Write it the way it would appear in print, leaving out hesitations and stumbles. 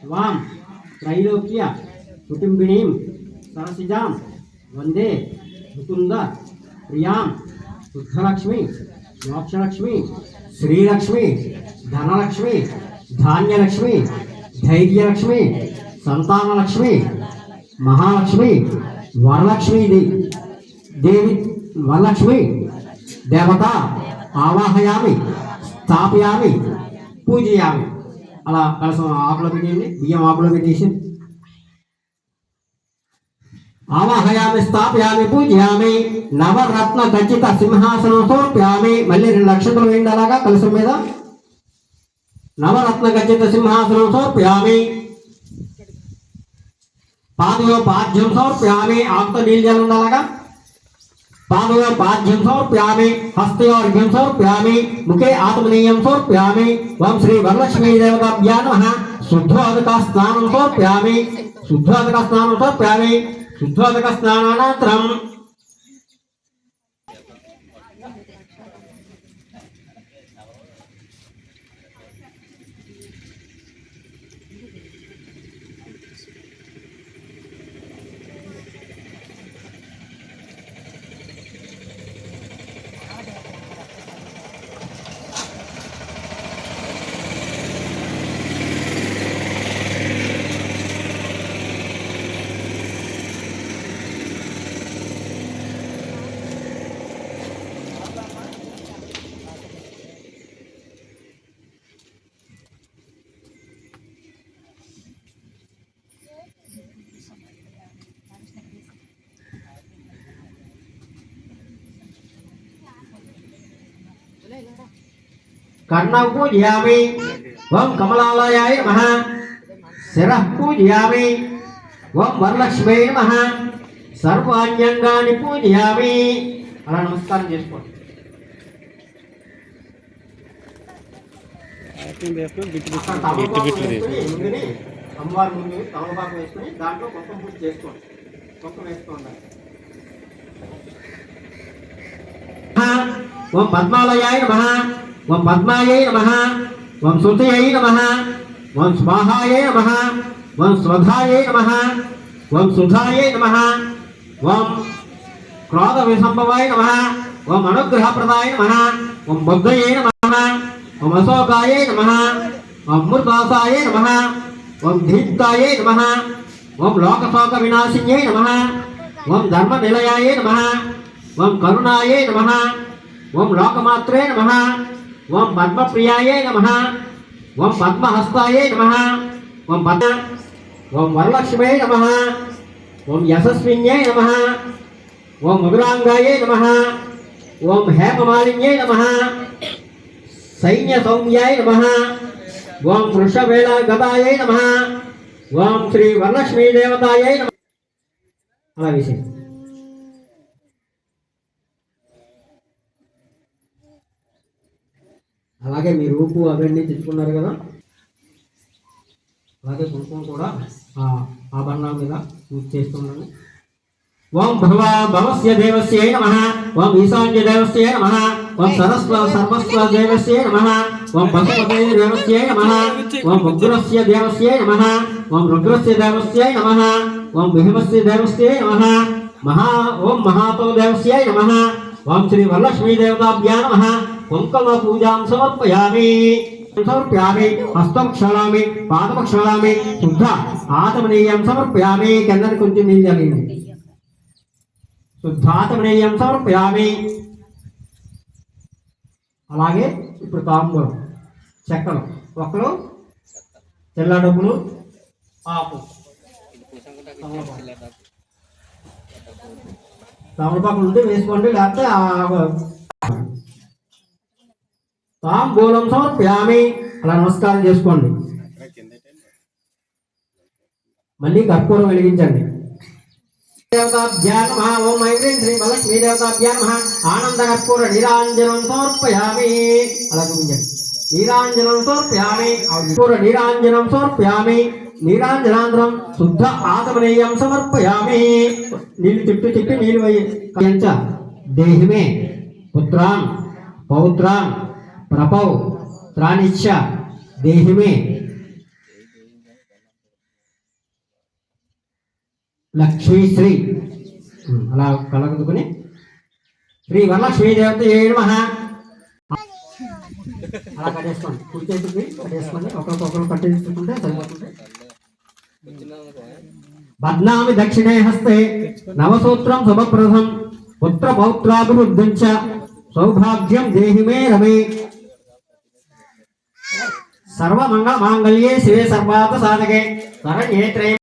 वाम त्रैलोक्य कुटुंबिनीं सरसिजां वंदे मुकुंद प्रियां शुद्धलक्ष्मी मोक्षलक्ष्मी श्रीलक्ष्मी धनलक्ष्मी धान्यलक्ष्मी धैर्यलक्ष्मी संतानलक्ष्मी महालक्ष्मी वरलक्ष्मी देवी वरलक्ष्मी देवता आवाहयामि स्थापयामि पूजयामि అలా కలసం ఆకులో పెట్టేయండి బియ్యం ఆకులో పెట్టేసి ఆవాహయామి స్థాపయామి పూజయామి నవరత్న ఖచ్చిత సింహాసనం సమర్పయామి మళ్ళీ 2 నక్షత్రాలు వేయండి అలాగా కలసం మీద నవరత్న ఖచ్చిత సింహాసనం సమర్పయామి పాదయో పాద్యం సమర్పయామి ఆకుతో నీళ్ళు జల్లండి అలాగా पादयो पाद्यं समर्पयामि हस्तयोर्घ्यं समर्पयामि मुखे आत्मनीयं समर्पयामि ओम श्री वरलक्ष्मी देवताभ्यां नमः शुद्धोदक स्नानं समर्पयामि शुद्धोदक स्नानानन्तरं कर्णं पूजयामि ओम कमलालयाय नमः शिरः पूजयामि ओम वरलक्ष्मी नमः सर्वाण्यंगानि पूजयामि అలా నమస్కారం చేసుకోండి అమ్మవారి ముందు తమలపాకు వేసుకొని దాంట్లో కుంకుమ పూజ చేసుకోండి కుంకుమ వేసుకోండి ఓం పద్మాలయాయ నమః ओम पद्मायै नमः ओम सुतयै नमः ओम स्वाहायै नमः ओम स्वधायै नमः ओम सुधायै नमः ओम क्रोध विसंभवाय नमः ओम अनुग्रहप्रदाय नमः ओम बुद्धयै नमः ओम अशोकायै नमः ओम मूर्धासायै नमः ओम धीप्तायै नमः ओम लोकशोक विनाशिन्यै नमः ओम धर्मनिलयायै नमः ओम करुणायै नमः ओम लोकमात्रे नमः ओम पद्मप्रियाय नमः ओम पद्महस्ताय नमः ओम वरलक्ष्मी नमः ओम यशस्विन्यै नमः ओम मधुरांगाय नमः ओम हेममालिन्यै नमः सैन्य सौम्याय नमः ओम वृषवेला गदाय नमः ओम श्री वरलक्ष्मी देवताय नमः अला विषय అలాగే మీ రూపు అవన్నీ తెచ్చుకున్నారు కదా అలాగే కుంకుమ కూడా ఆభరణాల మీద పూజ చేస్తున్నాను ఓం భవస్య దేవస్యై నమః ఓం ఈశాన్య దేవస్యై నమః ఓం సర్వస్వ దేవస్యై నమః ఓం పశుపతే దేవస్యై నమః ఓం ఉగ్రస్య దేవస్యై నమః ఓం రుద్రస్య దేవస్యై నమః ఓం భీమస్య దేవస్యై నమః ఓం మహాతో దేవస్యై నమః ఓం శ్రీ వరలక్ష్మీ దేవతాభ్యాం నమః కుంకుమ పూజాం సమర్పయామి హస్తం క్షాళామి పాదం క్షాళామి శుద్ధ ఆత్మనీయం సమర్పయామి కిందని కొంచెం నీళ్ళు చల్లండి శుద్ధాత్మనీయం సమర్పయామి అలాగే ఇప్పుడు తాంబూలం చెక్కలు ఒక్కలు తెల్ల డబ్బులు ఆపు తమలపాకు నుండి వేసుకోండి లేకపోతే తాంబూలం సమర్పయామి అలా నమస్కారం చేసుకోండి మళ్ళీ కర్పూరం వెలిగించండి దేవతాభ్యాం నమః ఓం ఐం శ్రీ వరలక్ష్మీ దేవతాభ్యాం నమః ఆనంద కర్పూర నీరాంజనం సమర్పయామి అలా చూపించండి నీరాంజనం సమర్పయామి కర్పూర నీరాంజనం సమర్పయామి నీరాంజనాంతరం శుద్ధ ఆత్మనీయం సమర్పయామి నీళ్ళు తిప్పి నీళ్ళు వేయంచ దేహిమే పుత్రాన్ పౌత్రాన్ ప్రపౌ త్రానిచ్చ దేహిమే లక్ష్మీశ్రీ అలా కలగదుకుని శ్రీ వరలక్ష్మీ దేవతయే నమః. అలా కట్టేసుకోండి, కుడి చేతికి కట్టేసుకోండి, ఒకరికొకరు కట్టేసుకుంటే సరిపోతుంది. బధ్నామి దక్షిణే హస్తే నవసూత్రం శుభప్రదం పుత్ర పౌత్రాభివృద్ధిం చ సౌభాగ్యం దేహి మే రమే. సర్వమంగళ మాంగళ్యే శివే సర్వార్థ సాధకే శరణ్యే త్రయం